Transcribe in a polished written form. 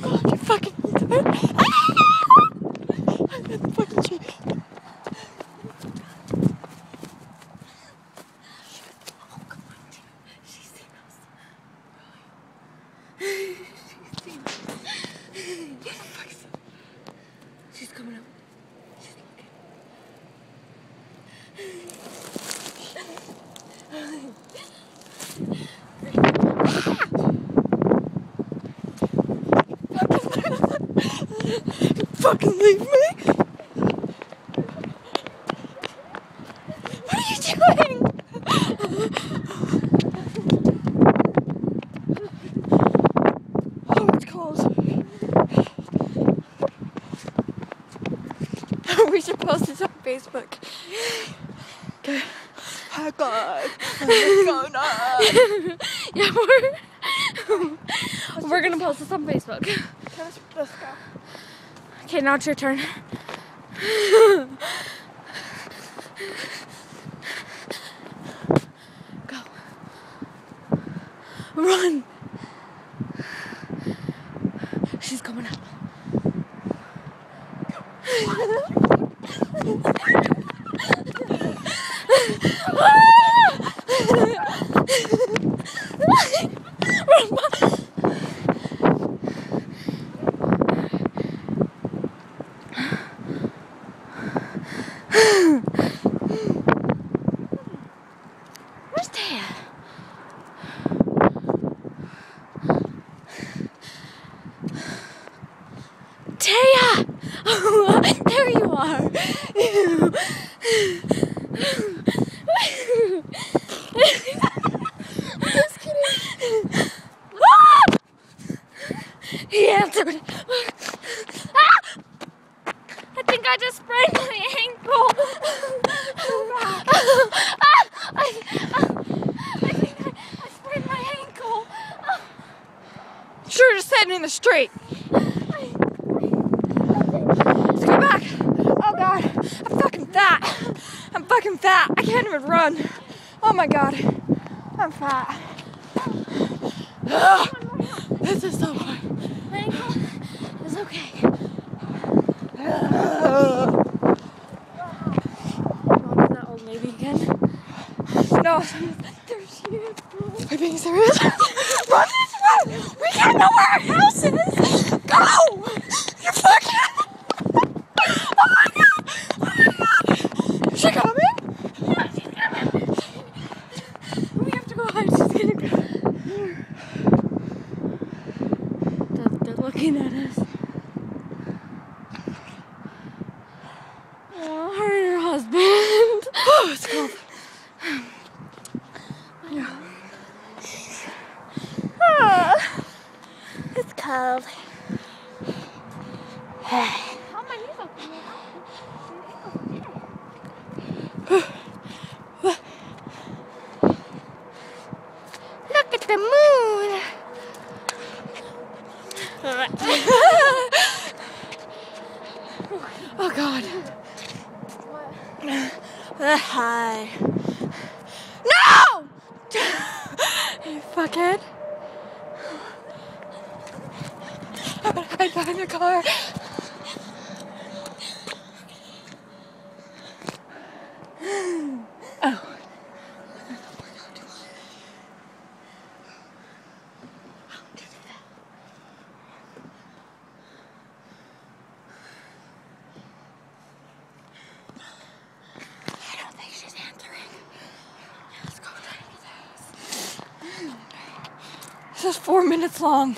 God, you fucking I'm in the fucking tree. Oh, come on, dude. She's seen us. Really? She's seen us. What the fuck is that? She's coming up. She's looking. Fucking leave me! What are you doing? Oh, it's cold. We should post this on Facebook. Okay. Oh God. What's going on? Yeah, we're gonna post this on Facebook. Let's go. Okay, now it's your turn. Go. Run. She's coming up. Where's Taya? Taya! Oh, there you are. Just kidding. He answered. I think I just sprained my ankle. I think I sprained my ankle. Sure, just sitting in the street. Let's go back. Oh God, I'm fucking fat. I'm fucking fat. I can't even run. Oh my God, I'm fat. This is so hard. My ankle is okay. You want that old lady again? No. There she is. Are you being serious? Run this way! We can't know where our house is! Go! You fucking... Oh my God! Oh my God! Is she coming? Yeah, she's coming! We have to go hide. She's gonna go. They're looking at us. Oh, her and her husband. Oh, it's cold. Yeah. Oh, it's cold. Look at the moon. Oh God. Hi. No! You fuckhead. I'm gonna hide behind the car. Oh. This is 4 minutes long.